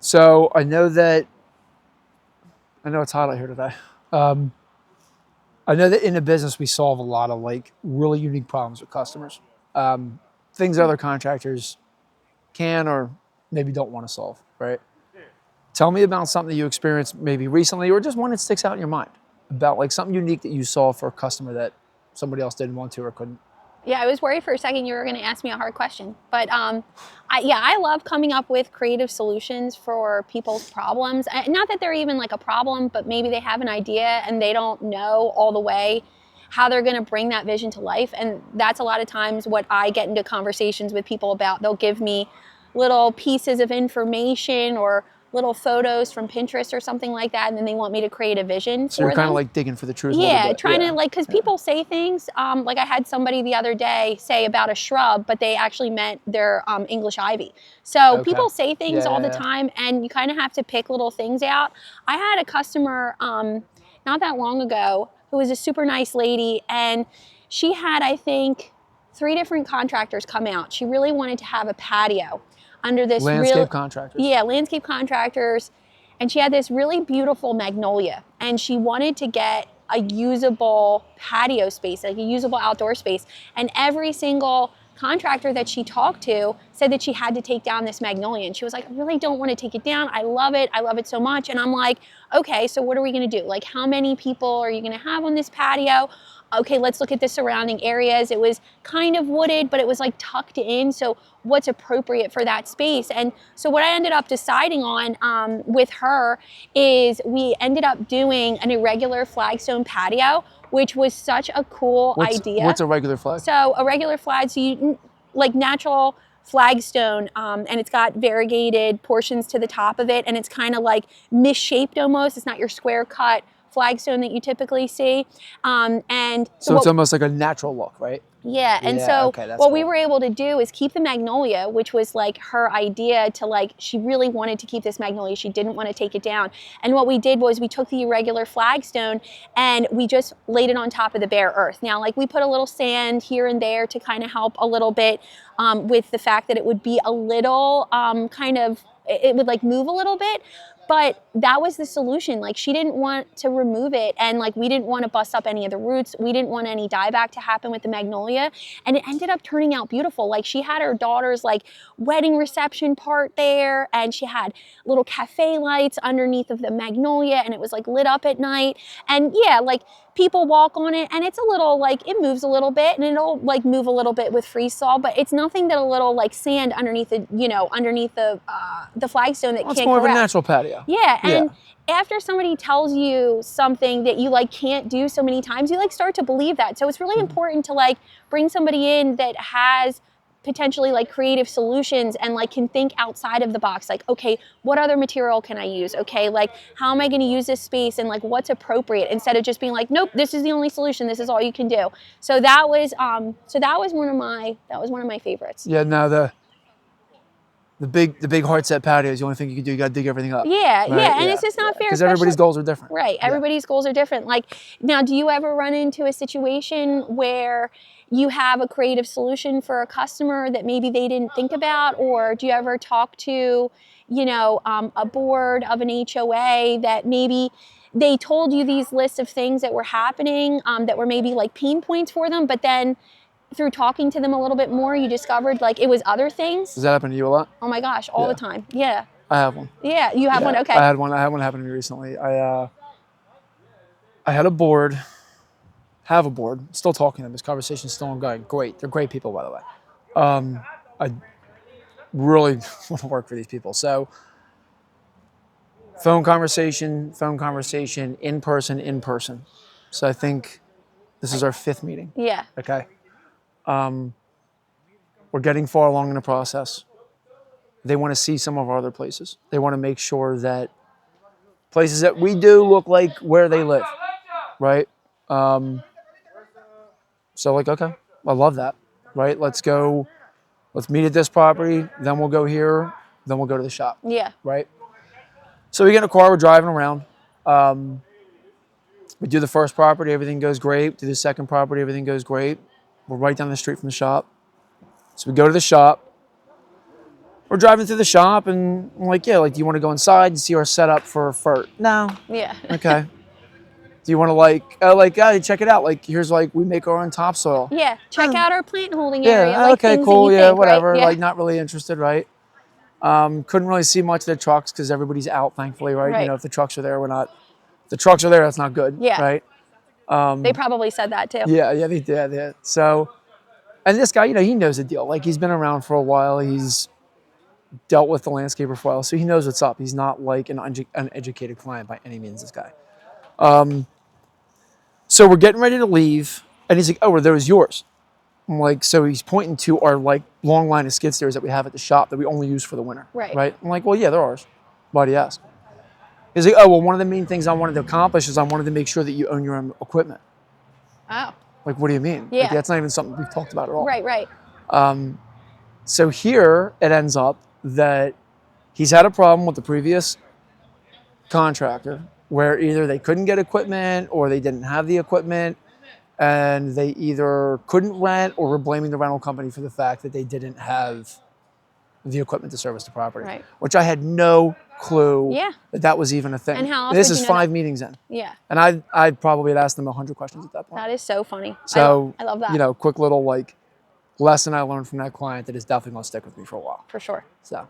So I know it's hot out here today. I know that in the business we solve a lot of like really unique problems with customers, things other contractors can or maybe don't want to solve, right? Tell me about something that you experienced maybe recently or just one that sticks out in your mind about like something unique that you solved for a customer that somebody else didn't want to or couldn't. Yeah, I was worried for a second you were going to ask me a hard question. But I love coming up with creative solutions for people's problems. Not that they're even like a problem, but maybe they have an idea and they don't know all the way how they're going to bring that vision to life. And that's a lot of times what I get into conversations with people about. They'll give me little pieces of information or little photos from Pinterest or something like that, and then they want me to create a vision So for you're kind them. of like digging for the truth. Yeah, trying to like, because people say things, like I had somebody the other day say about a shrub, but they actually meant their English ivy. So people say things all the time, and you kind of have to pick little things out. I had a customer not that long ago who was a super nice lady, and she had, I think, 3 different contractors come out. She really wanted to have a patio under this landscape contractors. Yeah, landscape contractors. And she had this really beautiful magnolia, and she wanted to get a usable patio space, like a usable outdoor space. And every single contractor that she talked to said that she had to take down this magnolia. And she was like, I really don't want to take it down. I love it. I love it so much. And I'm like, okay, so what are we going to do? Like, how many people are you going to have on this patio? Okay, let's look at the surrounding areas. It was kind of wooded, but it was like tucked in. So what's appropriate for that space? And so what I ended up deciding on with her is we ended up doing an irregular flagstone patio, which was such a cool idea. What's a regular flag? So a regular flag, so you like natural flagstone, and it's got variegated portions to the top of it, and it's kind of like misshaped almost. It's not your square cut flagstone that you typically see. And so it's almost like a natural look, right? Yeah, and so what we were able to do is keep the magnolia, which was like her idea to like, she really wanted to keep this magnolia. She didn't want to take it down. And what we did was we took the irregular flagstone and we just laid it on top of the bare earth. Now, like we put a little sand here and there to kind of help a little bit with the fact that it would be a little it would like move a little bit. But that was the solution. Like she didn't want to remove it, and like we didn't want to bust up any of the roots. We didn't want any dieback to happen with the magnolia, and it ended up turning out beautiful. Like she had her daughter's like wedding reception part there, and she had little cafe lights underneath of the magnolia, and it was like lit up at night. And yeah, like people walk on it, and it's a little like it moves a little bit, and it'll like move a little bit with freeze thaw, but it's nothing that a little like sand underneath the underneath the flagstone that can't. It's more of a natural patio. Yeah, and after somebody tells you something that you like can't do so many times, you like start to believe that. So it's really important to like bring somebody in that has potentially like creative solutions and like can think outside of the box. Like, okay, what other material can I use? Okay, like how am I going to use this space and like what's appropriate, instead of just being like, nope, this is the only solution. This is all you can do. So that was one of my favorites. Yeah, no, the big hard set patio is the only thing you can do. You got to dig everything up. Yeah, right? And it's just not fair. Because everybody's goals are different. Right, everybody's goals are different. Like, now, do you ever run into a situation where you have a creative solution for a customer that maybe they didn't think about? Or do you ever talk to, a board of an HOA that maybe they told you these lists of things that were happening that were maybe like pain points for them, but then through talking to them a little bit more, you discovered like it was other things? Does that happen to you a lot? Oh my gosh, all the time. Yeah. I have one. Yeah, you have one? Okay. I had one happen to me recently. I had a board, have a board, still talking to them. This conversation's still ongoing. Great. They're great people, by the way. I really want to work for these people. So phone conversation, in person. So I think this is our 5th meeting. Yeah. Okay. We're getting far along in the process. They want to see some of our other places. They want to make sure that places that we do look like where they live, right? So like, okay, I love that, right? Let's meet at this property, then we'll go here, then we'll go to the shop. Yeah. Right? So we get in a car, we're driving around. We do the first property, everything goes great. Do the second property, everything goes great. We're right down the street from the shop. So we go to the shop. we're driving through the shop and I'm like, yeah, like, do you want to go inside and see our setup for FERT? No. Yeah. Okay. Do you want to check it out? Like, here's like, we make our own topsoil. Yeah. Check Oh, out our plant holding area. yeah. Like Okay, things cool. that you Yeah, think, whatever. right? Yeah. Like, not really interested, right? Couldn't really see much of the trucks because everybody's out, thankfully, right? Right. You know, if the trucks are there, we're not. If the trucks are there, that's not good, Yeah. right? They probably said that too. Yeah, they did. Yeah. So, and this guy, you know, he knows the deal. Like, he's been around for a while. He's dealt with the landscaper for a while, so he knows what's up. He's not like an uneducated client by any means, this guy. So we're getting ready to leave, and he's like, oh, are those yours? I'm like, so he's pointing to our like long line of skid steers that we have at the shop that we only use for the winter. Right. I'm like, well, yeah, they're ours. Why do you ask? He's like, oh, well, one of the main things I wanted to accomplish is I wanted to make sure that you own your own equipment. Oh. Like, what do you mean? Yeah. Like, that's not even something we've talked about at all. Right. So here it ends up that he's had a problem with the previous contractor where either they couldn't get equipment or they didn't have the equipment, and they either couldn't rent or were blaming the rental company for the fact that they didn't have the equipment to service the property. Right. Which I had no clue that was even a thing. And how else this would is you know 5 that? meetings in. Yeah. And I'd probably had asked them 100 questions at that point. That is so funny. So I love that. You know, quick little like lesson I learned from that client that is definitely going to stick with me for a while. For sure. So